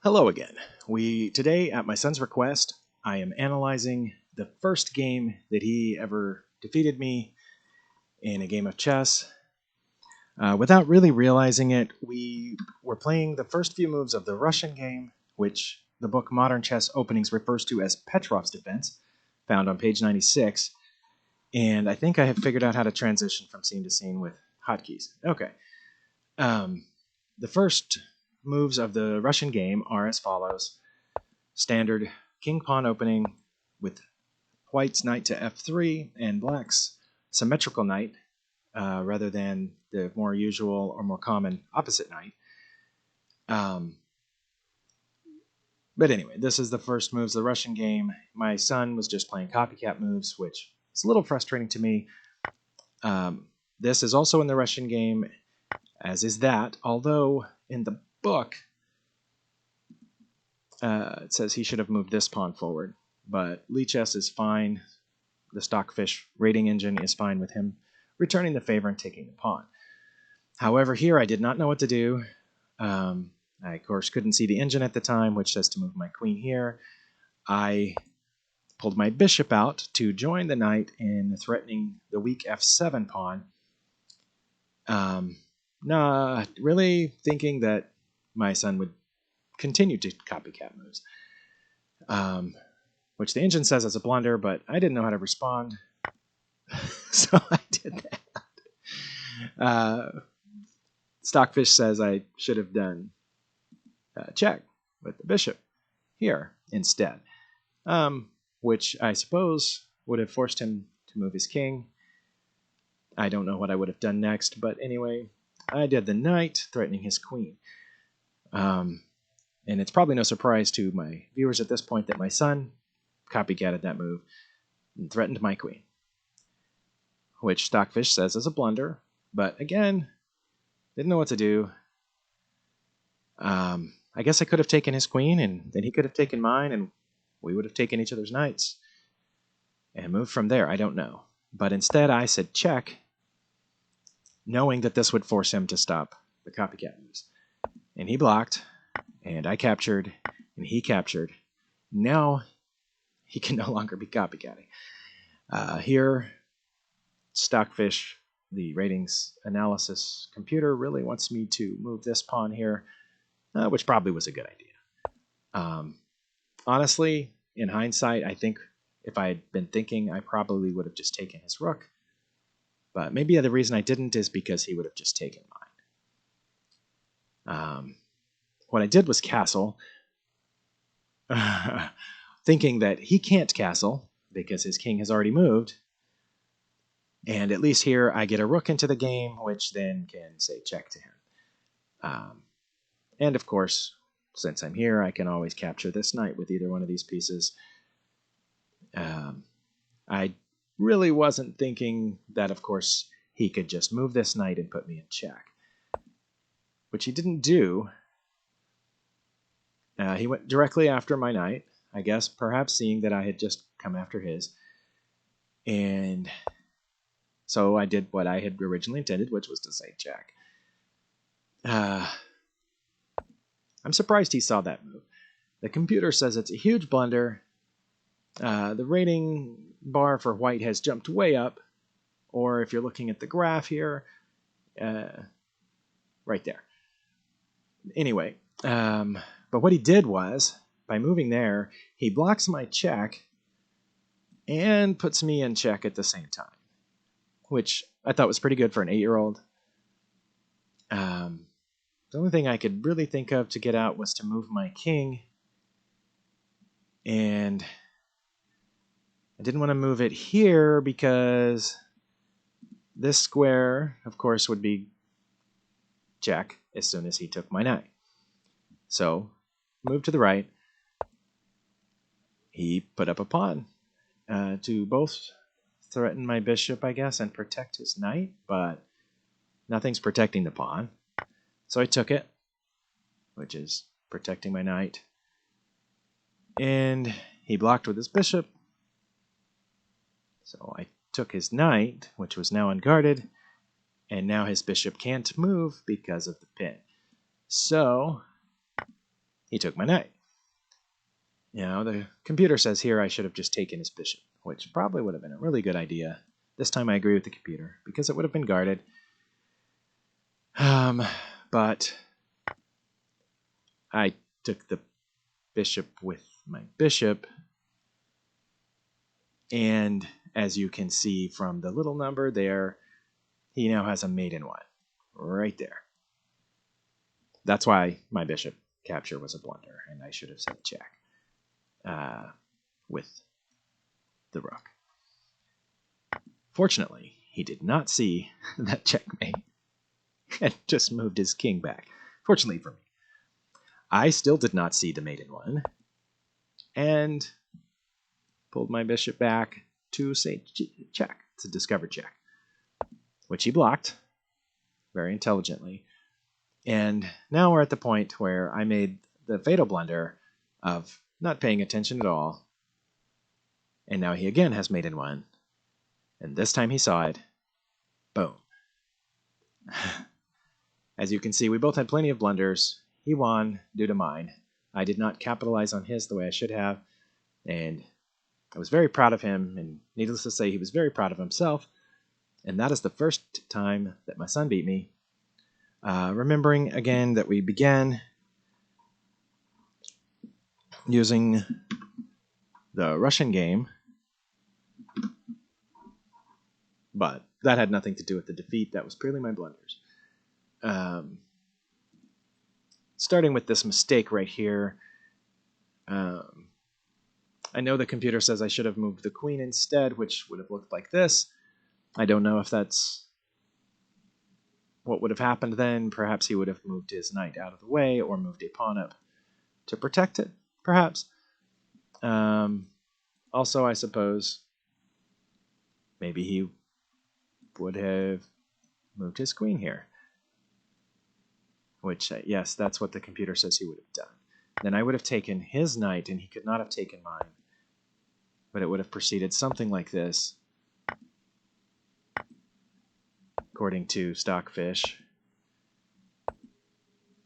Hello again. Today, at my son's request, I am analyzing the first game that he ever defeated me in a game of chess. Without really realizing it, we were playing the first few moves of the Russian game, which the book Modern Chess Openings refers to as Petrov's Defense, found on page 96. And I think I have figured out how to transition from scene to scene with hotkeys. Okay. The first moves of the Russian game are as follows. Standard king-pawn opening with white's knight to f3 and black's symmetrical knight rather than the more usual or more common opposite knight. But anyway, this is the first moves of the Russian game. My son was just playing copycat moves, which is a little frustrating to me. This is also in the Russian game, as is that, although in the book it says he should have moved this pawn forward. But Lichess is fine. The Stockfish rating engine is fine with him returning the favor and taking the pawn. However, here I did not know what to do. I, of course, couldn't see the engine at the time, which says to move my queen here. I pulled my bishop out to join the knight in threatening the weak f7 pawn. Not really thinking that my son would continue to copycat moves, which the engine says is a blunder, but I didn't know how to respond, so I did that. Stockfish says I should have done check with the bishop here instead, which I suppose would have forced him to move his king. I don't know what I would have done next, but anyway, I did the knight, threatening his queen. And it's probably no surprise to my viewers at this point that my son copycatted that move and threatened my queen, which Stockfish says is a blunder, but again, didn't know what to do. I guess I could have taken his queen, and then he could have taken mine, and we would have taken each other's knights and moved from there. I don't know. But instead, I said check, knowing that this would force him to stop the copycat moves. And he blocked, and I captured, and he captured. Now he can no longer be copycatting. Here, Stockfish, the ratings analysis computer, really wants me to move this pawn here, which probably was a good idea. Honestly, in hindsight, I think if I had been thinking, I probably would have just taken his rook. But maybe the reason I didn't is because he would have just taken mine. What I did was castle, thinking that he can't castle because his king has already moved. And at least here I get a rook into the game, which then can say check to him. And of course, since I'm here, I can always capture this knight with either one of these pieces. I really wasn't thinking that, of course, he could just move this knight and put me in check, which he didn't do. He went directly after my knight, I guess, perhaps seeing that I had just come after his. And so I did what I had originally intended, which was to say check. I'm surprised he saw that move. The computer says it's a huge blunder. The rating bar for white has jumped way up, or if you're looking at the graph here, right there. Anyway, but what he did was, by moving there, he blocks my check and puts me in check at the same time, which I thought was pretty good for an 8-year-old. The only thing I could really think of to get out was to move my king, and I didn't want to move it here because this square, of course, would be check as soon as he took my knight. So, move to the right. He put up a pawn to both threaten my bishop, I guess, and protect his knight, but nothing's protecting the pawn. So I took it, which is protecting my knight. And he blocked with his bishop. So I took his knight, which was now unguarded, and now his bishop can't move because of the pin. So he took my knight. The computer says here I should have just taken his bishop, which probably would have been a really good idea. This time I agree with the computer, because it would have been guarded. But I took the bishop with my bishop, and as you can see from the little number there, he now has a mate in 1, right there. That's why my bishop capture was a blunder, and I should have said check with the rook. Fortunately, he did not see that checkmate and just moved his king back. Fortunately for me. I still did not see the mate in 1 and pulled my bishop back to say check, to discover check, which he blocked very intelligently. And now we're at the point where I made the fatal blunder of not paying attention at all. And now he again has mate in 1. And this time he saw it. Boom. As you can see, we both had plenty of blunders. He won due to mine. I did not capitalize on his the way I should have. And I was very proud of him. And needless to say, he was very proud of himself. And that is the first time that my son beat me. Remembering again that we began using the Russian game, but that had nothing to do with the defeat. That was purely my blunders. Starting with this mistake right here, I know the computer says I should have moved the queen instead, which would have looked like this. I don't know if that's what would have happened then. Perhaps he would have moved his knight out of the way or moved a pawn up to protect it, perhaps. Also, I suppose maybe he would have moved his queen here, which, yes, that's what the computer says he would have done. Then I would have taken his knight, and he could not have taken mine, but it would have proceeded something like this, according to Stockfish.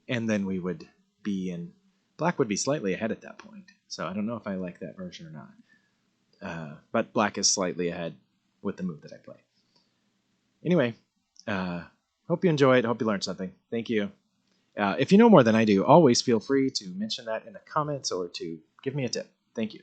And then we would be in... Black would be slightly ahead at that point, so I don't know if I like that version or not. But black is slightly ahead with the move that I play. Anyway, hope you enjoyed. Hope you learned something. Thank you. If you know more than I do, always feel free to mention that in the comments or to give me a tip. Thank you.